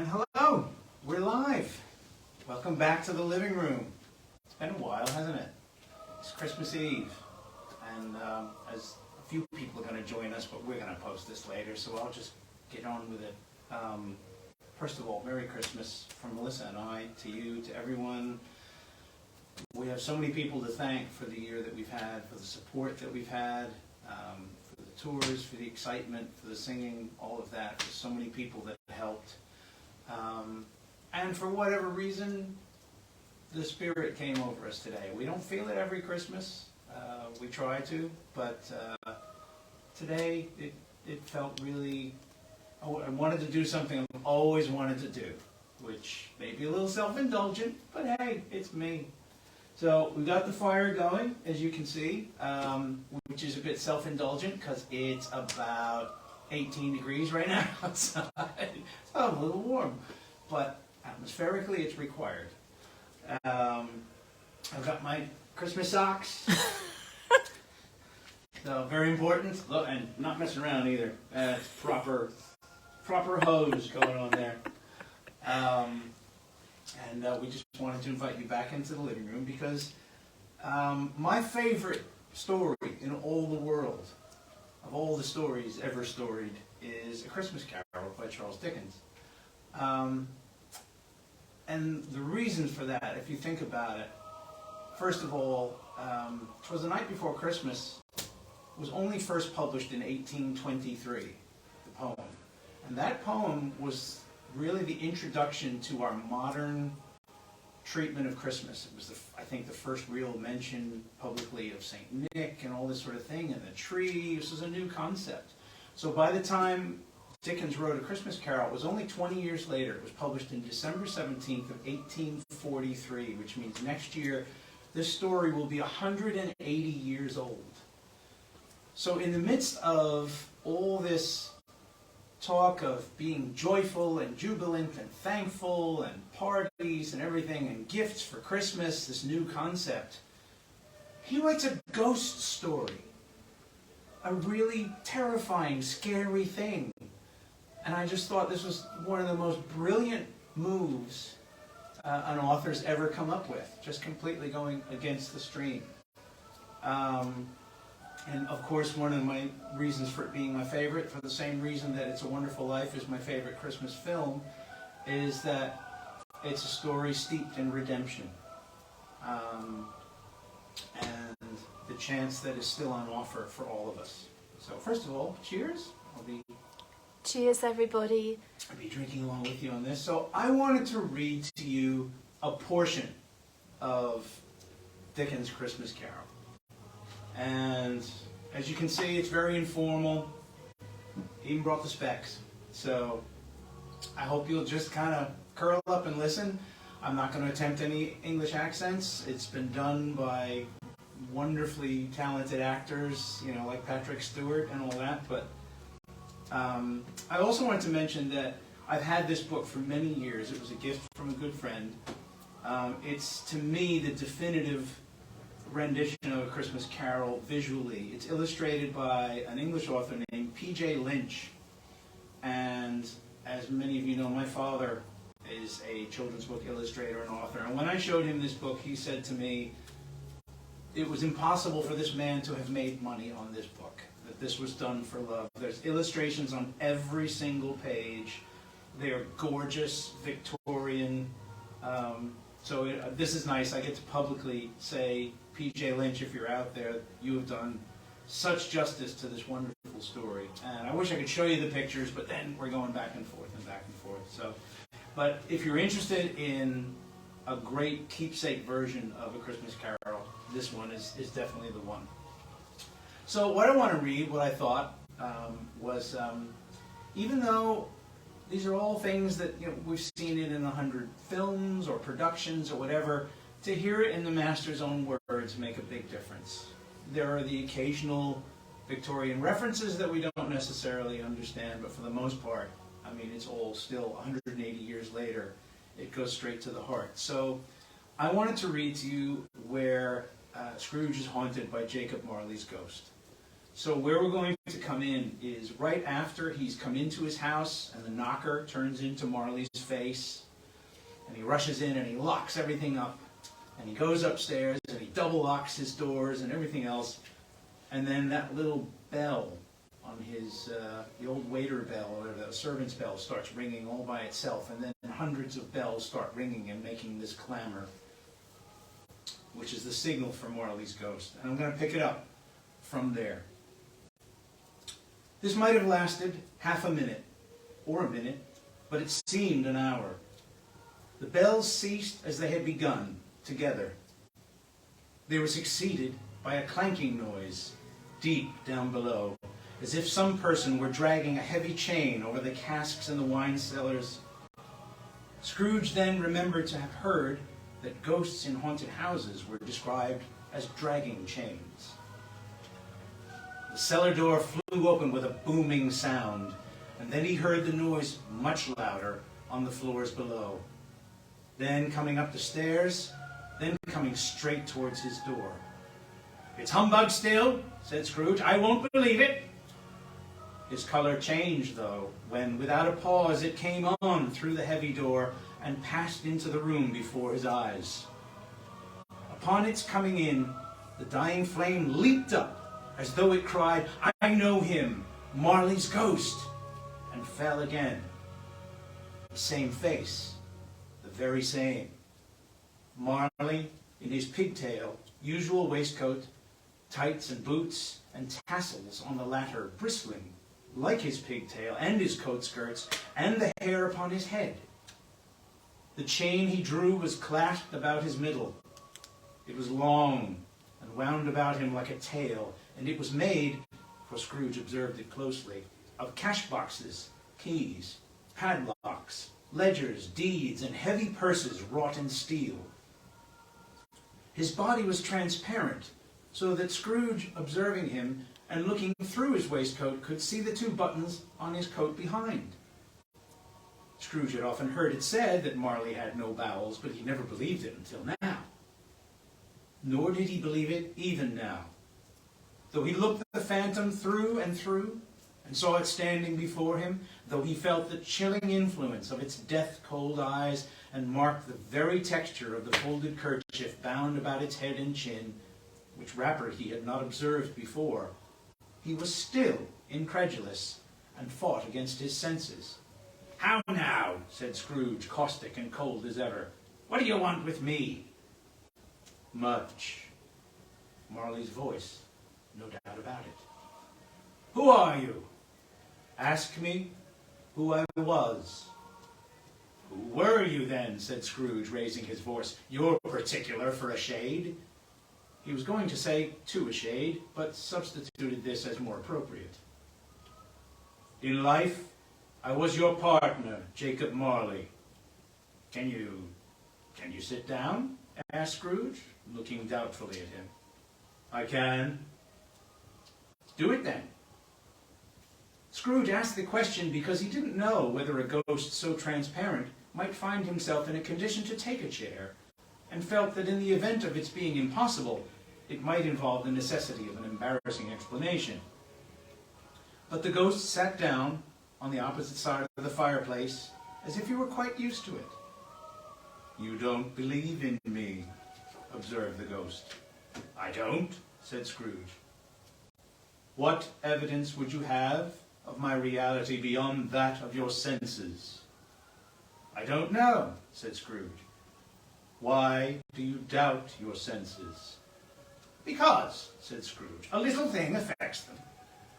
And hello, we're live. Welcome back to the living room. It's been a while, hasn't it? It's Christmas Eve, and as a few people are going to join us, but we're going to post this later, so I'll just get on with it. First of all, Merry Christmas from Melissa and I, to you, to everyone. We have so many people to thank for the year that we've had, for the support that we've had, for the tours, for the excitement, for the singing, all of that. There's so many people that helped. And for whatever reason, the Spirit came over us today. We don't feel it every Christmas. We try to, but today it felt really... I wanted to do something I've always wanted to do, which may be a little self-indulgent, but hey, it's me. So we got the fire going, as you can see, which is a bit self-indulgent because it's about 18 degrees right now outside. It's a little warm, but atmospherically it's required. I've got my Christmas socks. So very important. Look, and not messing around either. It's proper hose going on there. And we just wanted to invite you back into the living room because my favorite story in all the world, of all the stories ever storied, is A Christmas Carol by Charles Dickens. And the reason for that, if you think about it, first of all, it was the night before Christmas. It was only first published in 1823, the poem. And that poem was really the introduction to our modern treatment of Christmas. It was, I think, the first real mention publicly of St. Nick and all this sort of thing, and the tree. This was a new concept. So by the time Dickens wrote A Christmas Carol, it was only 20 years later. It was published in December 17th of 1843, which means next year this story will be 180 years old. So in the midst of all this talk of being joyful and jubilant and thankful and parties and everything and gifts for Christmas, this new concept, he writes a ghost story, a really terrifying, scary thing. And I just thought this was one of the most brilliant moves an author's ever come up with, just completely going against the stream. And of course, one of my reasons for it being my favorite, for the same reason that It's a Wonderful Life is my favorite Christmas film, is that it's a story steeped in redemption. And the chance that is still on offer for all of us. So first of all, cheers. Cheers, everybody. I'll be drinking along with you on this. So I wanted to read to you a portion of Dickens' Christmas Carol. And as you can see, it's very informal. He even brought the specs. So I hope you'll just kind of curl up and listen. I'm not going to attempt any English accents. It's been done by wonderfully talented actors, you know, like Patrick Stewart and all that. But I also wanted to mention that I've had this book for many years. It was a gift from a good friend. It's, to me, the definitive rendition of A Christmas Carol visually. It's illustrated by an English author named P.J. Lynch. And as many of you know, my father is a children's book illustrator and author. And when I showed him this book, he said to me, it was impossible for this man to have made money on this book, that this was done for love. There's illustrations on every single page. They are gorgeous, Victorian. This is nice. I get to publicly say, P.J. Lynch, if you're out there, you have done such justice to this wonderful story. And I wish I could show you the pictures, but then we're going back and forth and back and forth. So, but if you're interested in a great keepsake version of A Christmas Carol, this one is definitely the one. So what I want to read, what I thought was, even though these are all things that, you know, we've seen it in 100 films or productions or whatever, to hear it in the master's own words make a big difference. There are the occasional Victorian references that we don't necessarily understand, but for the most part, I mean, it's all still 180 years later. It goes straight to the heart. So I wanted to read to you where Scrooge is haunted by Jacob Marley's ghost. So where we're going to come in is right after he's come into his house and the knocker turns into Marley's face, and he rushes in and he locks everything up, and he goes upstairs and he double locks his doors and everything else, and then that little bell on his, the old waiter bell or the servant's bell starts ringing all by itself, and then hundreds of bells start ringing and making this clamor, which is the signal for Marley's ghost. And I'm going to pick it up from there. This might have lasted half a minute, or a minute, but it seemed an hour. The bells ceased as they had begun, together. They were succeeded by a clanking noise, deep down below, as if some person were dragging a heavy chain over the casks in the wine cellars. Scrooge then remembered to have heard that ghosts in haunted houses were described as dragging chains. The cellar door flew open with a booming sound, and then he heard the noise much louder on the floors below. Then coming up the stairs, then coming straight towards his door. "It's humbug still," said Scrooge. "I won't believe it." His color changed, though, when, without a pause, it came on through the heavy door and passed into the room before his eyes. Upon its coming in, the dying flame leaped up, as though it cried, "I know him, Marley's ghost," and fell again. The same face, the very same. Marley, in his pigtail, usual waistcoat, tights and boots, and tassels on the latter bristling, like his pigtail and his coat skirts, and the hair upon his head. The chain he drew was clasped about his middle. It was long and wound about him like a tail, and it was made, for Scrooge observed it closely, of cash boxes, keys, padlocks, ledgers, deeds, and heavy purses wrought in steel. His body was transparent, so that Scrooge, observing him and looking through his waistcoat, could see the two buttons on his coat behind. Scrooge had often heard it said that Marley had no bowels, but he never believed it until now. Nor did he believe it even now. Though he looked the phantom through and through, and saw it standing before him, though he felt the chilling influence of its death-cold eyes, and marked the very texture of the folded kerchief bound about its head and chin, which wrapper he had not observed before, he was still incredulous, and fought against his senses. "How now?" said Scrooge, caustic and cold as ever. "What do you want with me?" "Much." Marley's voice, no doubt about it. "Who are you?" "Ask me who I was." "Who were you then?" said Scrooge, raising his voice. "You're particular for a shade." He was going to say to a shade, but substituted this as more appropriate. "In life, I was your partner, Jacob Marley." Can you sit down?" asked Scrooge, looking doubtfully at him. "I can." "Do it then." Scrooge asked the question because he didn't know whether a ghost so transparent might find himself in a condition to take a chair, and felt that in the event of its being impossible, it might involve the necessity of an embarrassing explanation. But the ghost sat down on the opposite side of the fireplace, as if he were quite used to it. "You don't believe in me," observed the ghost. "I don't," said Scrooge. "What evidence would you have of my reality beyond that of your senses?" "I don't know," said Scrooge. "Why do you doubt your senses?" "Because," said Scrooge, "a little thing affects them.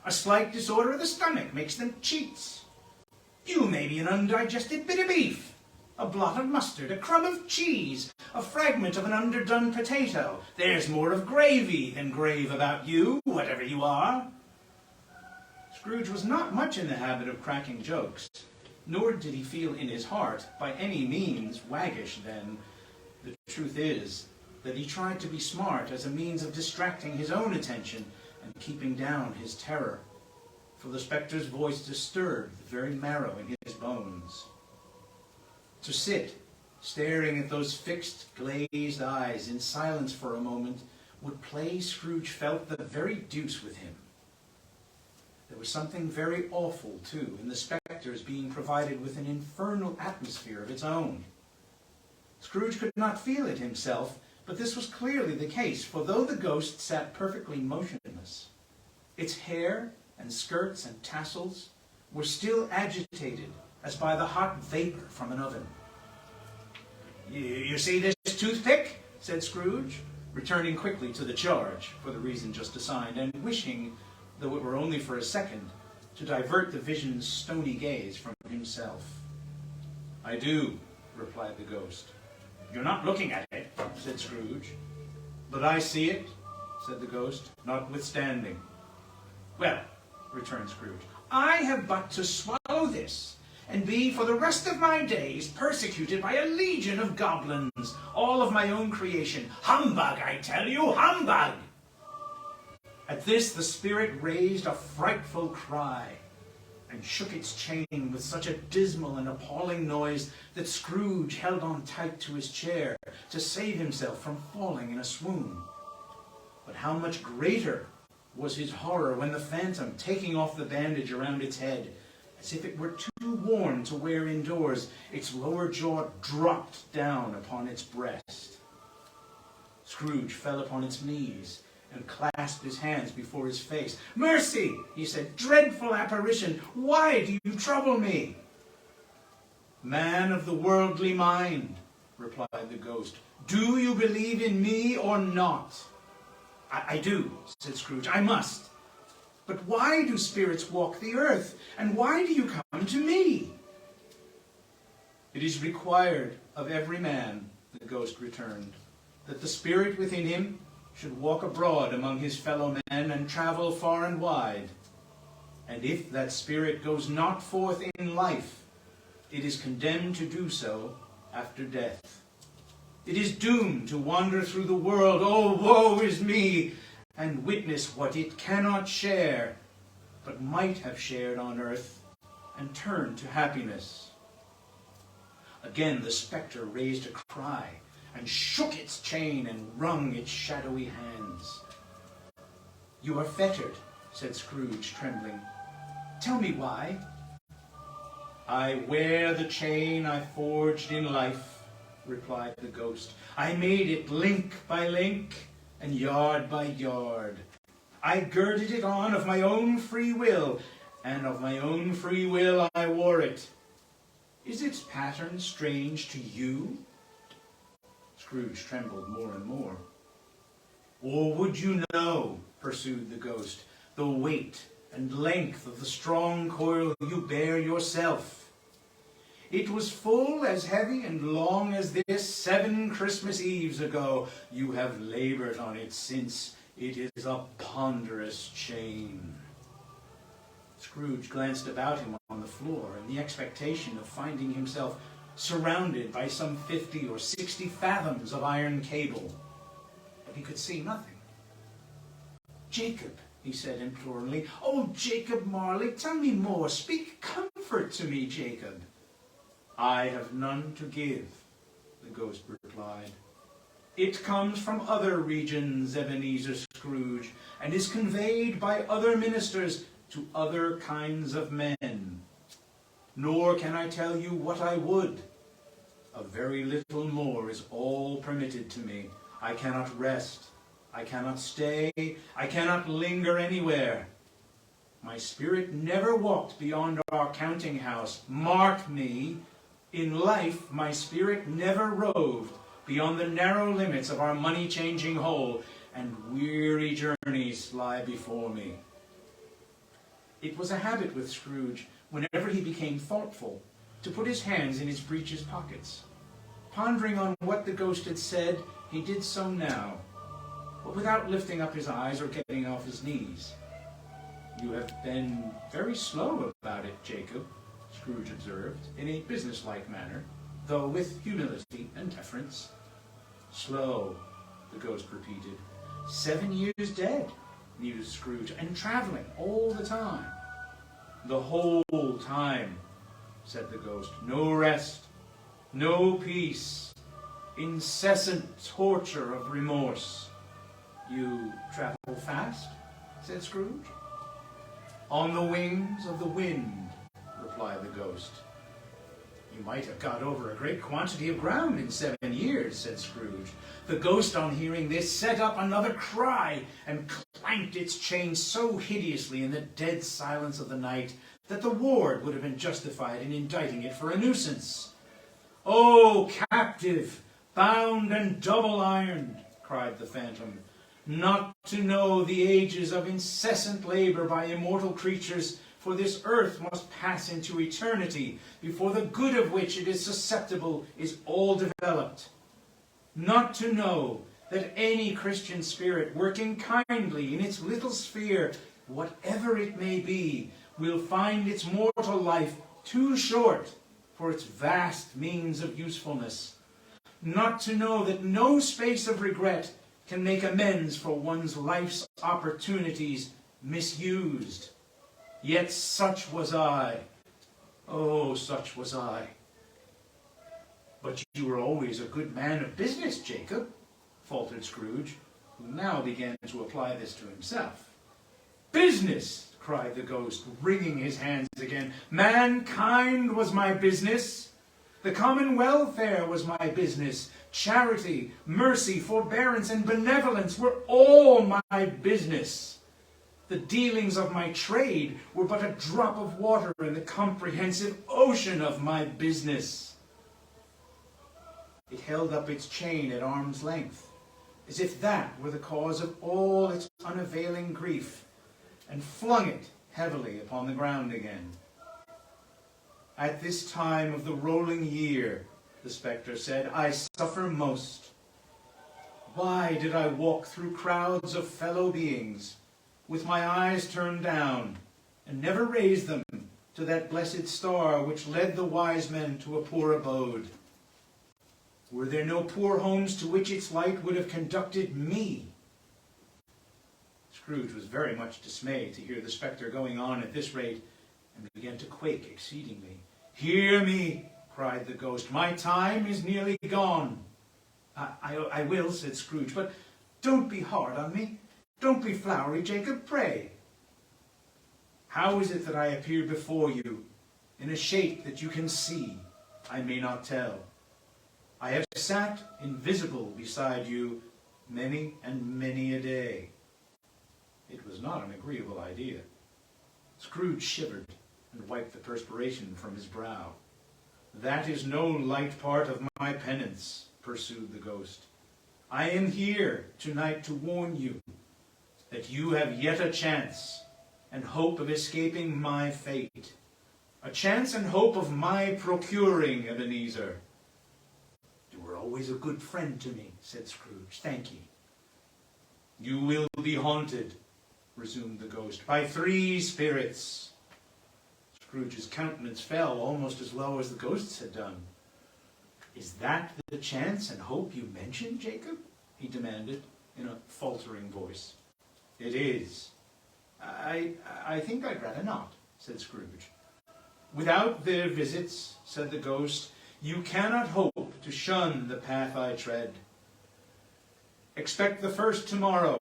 A slight disorder of the stomach makes them cheats. You may be an undigested bit of beef, a blot of mustard, a crumb of cheese, a fragment of an underdone potato. There's more of gravy than grave about you, whatever you are." Scrooge was not much in the habit of cracking jokes, nor did he feel in his heart by any means waggish then. The truth is that he tried to be smart as a means of distracting his own attention and keeping down his terror, for the spectre's voice disturbed the very marrow in his bones. To sit, staring at those fixed, glazed eyes in silence for a moment, would play, Scrooge felt, the very deuce with him. There was something very awful, too, in the spectre's being provided with an infernal atmosphere of its own. Scrooge could not feel it himself, but this was clearly the case, for though the ghost sat perfectly motionless, its hair and skirts and tassels were still agitated as by the hot vapor from an oven. You see this toothpick? Said Scrooge, returning quickly to the charge for the reason just assigned, and wishing, though it were only for a second, to divert the vision's stony gaze from himself. I do, replied the ghost. You're not looking at it, said Scrooge. But I see it, said the ghost, notwithstanding. Well, returned Scrooge, I have but to swallow this, and be for the rest of my days persecuted by a legion of goblins, all of my own creation. Humbug, I tell you, humbug! At this the spirit raised a frightful cry, and shook its chain with such a dismal and appalling noise that Scrooge held on tight to his chair to save himself from falling in a swoon. But how much greater was his horror when the phantom, taking off the bandage around its head, as if it were too warm to wear indoors, its lower jaw dropped down upon its breast. Scrooge fell upon its knees and clasped his hands before his face. Mercy, he said, dreadful apparition, why do you trouble me? Man of the worldly mind, replied the ghost, do you believe in me or not? I do, said Scrooge, I must. But why do spirits walk the earth, and why do you come to me? It is required of every man, the ghost returned, that the spirit within him should walk abroad among his fellow men and travel far and wide. And if that spirit goes not forth in life, it is condemned to do so after death. It is doomed to wander through the world, oh, woe is me, and witness what it cannot share, but might have shared on earth, and turn to happiness. Again the spectre raised a cry, and shook its chain and wrung its shadowy hands. You are fettered, said Scrooge, trembling. Tell me why. I wear the chain I forged in life, replied the ghost. I made it link by link and yard by yard. I girded it on of my own free will, and of my own free will I wore it. Is its pattern strange to you? Scrooge trembled more and more. Or would you know, pursued the ghost, the weight and length of the strong coil you bear yourself? It was full as heavy and long as this 7 Christmas Eves ago. You have labored on it since. It is a ponderous chain. Scrooge glanced about him on the floor in the expectation of finding himself surrounded by some 50 or 60 fathoms of iron cable. But he could see nothing. Jacob, he said imploringly, oh, Jacob Marley, tell me more. Speak comfort to me, Jacob. I have none to give, the ghost replied. It comes from other regions, Ebenezer Scrooge, and is conveyed by other ministers to other kinds of men. Nor can I tell you what I would. A very little more is all permitted to me. I cannot rest. I cannot stay. I cannot linger anywhere. My spirit never walked beyond our counting house. Mark me. In life, my spirit never roved beyond the narrow limits of our money-changing hole, and weary journeys lie before me. It was a habit with Scrooge, whenever he became thoughtful, to put his hands in his breeches pockets. Pondering on what the ghost had said, he did so now, but without lifting up his eyes or getting off his knees. You have been very slow about it, Jacob, Scrooge observed, in a businesslike manner, though with humility and deference. Slow, the ghost repeated. 7 years dead, mused Scrooge, and traveling all the time. The whole time, said the ghost. No rest, no peace, incessant torture of remorse. You travel fast, said Scrooge. "On the wings of the wind," replied the ghost. "You might have got over a great quantity of ground in 7 years," said Scrooge. The ghost, on hearing this, set up another cry and clanked its chain so hideously in the dead silence of the night that the ward would have been justified in indicting it for a nuisance. "O captive, bound and double-ironed," cried the phantom, "not to know the ages of incessant labour by immortal creatures, for this earth must pass into eternity before the good of which it is susceptible is all developed. Not to know that any Christian spirit working kindly in its little sphere, whatever it may be, will find its mortal life too short for its vast means of usefulness. Not to know that no space of regret can make amends for one's life's opportunities misused. Yet such was I. Oh, such was I." "But you were always a good man of business, Jacob," faltered Scrooge, who now began to apply this to himself. "Business!" cried the ghost, wringing his hands again. "Mankind was my business. The common welfare was my business. Charity, mercy, forbearance, and benevolence were all my business. The dealings of my trade were but a drop of water in the comprehensive ocean of my business." It held up its chain at arm's length, as if that were the cause of all its unavailing grief, and flung it heavily upon the ground again. "At this time of the rolling year," the spectre said, "I suffer most. Why did I walk through crowds of fellow beings, with my eyes turned down, and never raise them to that blessed star which led the wise men to a poor abode? Were there no poor homes to which its light would have conducted me?" Scrooge was very much dismayed to hear the spectre going on at this rate, and began to quake exceedingly. "Hear me," cried the ghost. "My time is nearly gone." I will," said Scrooge, "but don't be hard on me. Don't be flowery, Jacob, pray." "How is it that I appear before you in a shape that you can see? I may not tell. I have sat invisible beside you many and many a day." It was not an agreeable idea. Scrooge shivered and wiped the perspiration from his brow. "That is no light part of my penance," pursued the ghost. "I am here tonight to warn you that you have yet a chance and hope of escaping my fate. A chance and hope of my procuring, Ebenezer." "You were always a good friend to me," said Scrooge. "Thank ye." "You will be haunted," resumed the ghost, "by 3 spirits. Scrooge's countenance fell almost as low as the ghost's had done. "Is that the chance and hope you mentioned, Jacob?" he demanded in a faltering voice. "It is." I think I'd rather not," said Scrooge. "Without their visits," said the ghost, "you cannot hope to shun the path I tread. Expect the first tomorrow,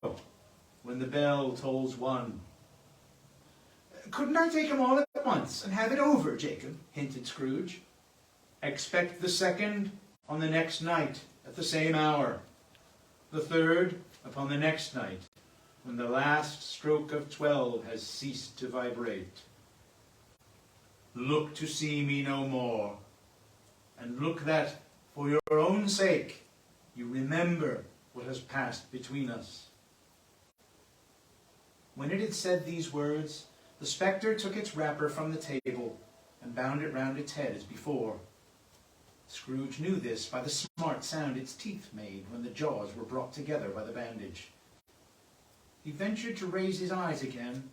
when the bell tolls 1. "Couldn't I take 'em all at once and have it over, Jacob?" hinted Scrooge. "Expect the second on the next night at the same hour. The third upon the next night, when the last stroke of 12 has ceased to vibrate. Look to see me no more, and look that, for your own sake, you remember what has passed between us." When it had said these words, the spectre took its wrapper from the table and bound it round its head as before. Scrooge knew this by the smart sound its teeth made when the jaws were brought together by the bandage. He ventured to raise his eyes again,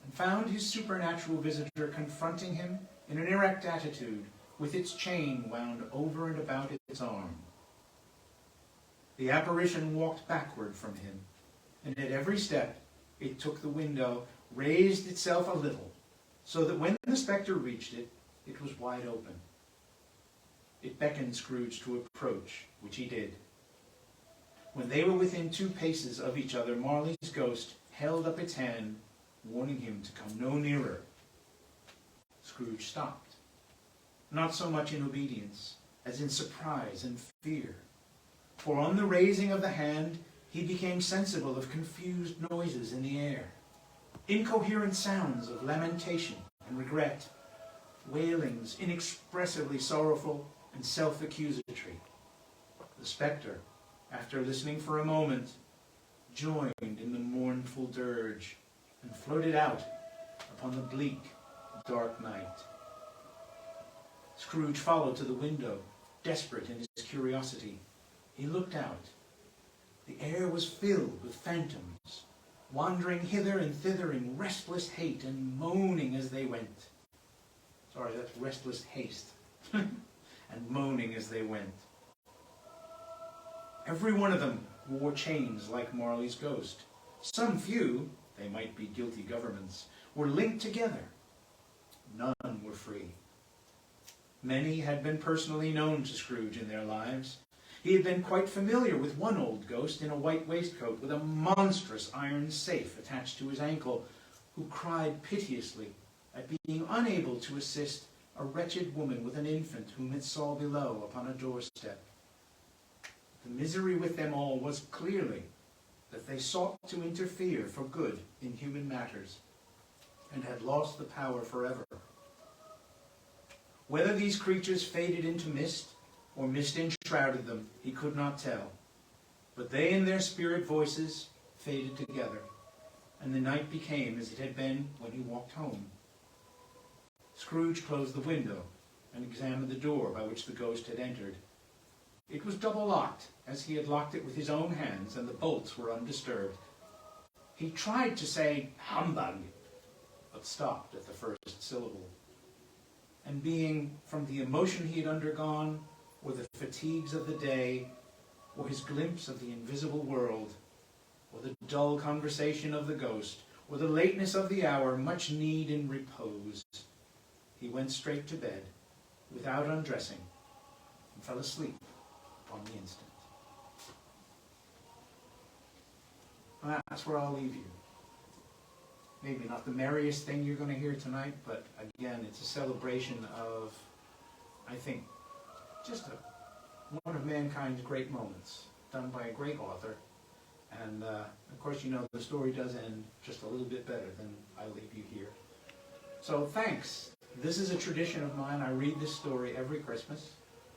and found his supernatural visitor confronting him in an erect attitude, with its chain wound over and about its arm. The apparition walked backward from him, and at every step it took the window, raised itself a little, so that when the spectre reached it, it was wide open. It beckoned Scrooge to approach, which he did. When they were within 2 paces of each other, Marley's ghost held up its hand warning him to come no nearer. Scrooge stopped, not so much in obedience as in surprise and fear, for on the raising of the hand he became sensible of confused noises in the air, incoherent sounds of lamentation and regret, wailings inexpressibly sorrowful and self-accusatory. The spectre, after listening for a moment, joined in the mournful dirge and floated out upon the bleak, dark night. Scrooge followed to the window, desperate in his curiosity. He looked out. The air was filled with phantoms, wandering hither and thither in restless hate and moaning as they went. Sorry, that's restless haste. And moaning as they went. Every one of them wore chains like Marley's ghost. Some few, they might be guilty governments, were linked together. None were free. Many had been personally known to Scrooge in their lives. He had been quite familiar with one old ghost in a white waistcoat with a monstrous iron safe attached to his ankle, who cried piteously at being unable to assist a wretched woman with an infant whom it saw below upon a doorstep. The misery with them all was clearly that they sought to interfere for good in human matters, and had lost the power forever. Whether these creatures faded into mist, or mist enshrouded them, he could not tell. But they and their spirit voices faded together, and the night became as it had been when he walked home. Scrooge closed the window and examined the door by which the ghost had entered. It was double-locked, as he had locked it with his own hands, and the bolts were undisturbed. He tried to say, "Humbug," but stopped at the first syllable. And being, from the emotion he had undergone, or the fatigues of the day, or his glimpse of the invisible world, or the dull conversation of the ghost, or the lateness of the hour, much need in repose, he went straight to bed, without undressing, and fell asleep on the instant. Well, that's where I'll leave you. Maybe not the merriest thing you're going to hear tonight, but again, it's a celebration of, I think, just one of mankind's great moments, done by a great author. And of course, you know, the story does end just a little bit better than I leave you here. So thanks. This is a tradition of mine. I read this story every Christmas,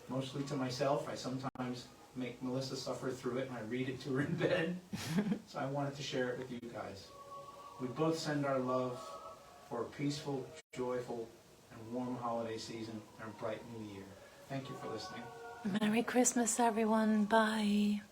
mostly to myself. I sometimes make Melissa suffer through it, and I read it to her in bed. So I wanted to share it with you guys. We both send our love for a peaceful, joyful, and warm holiday season and a bright new year. Thank you for listening. Merry Christmas, everyone. Bye.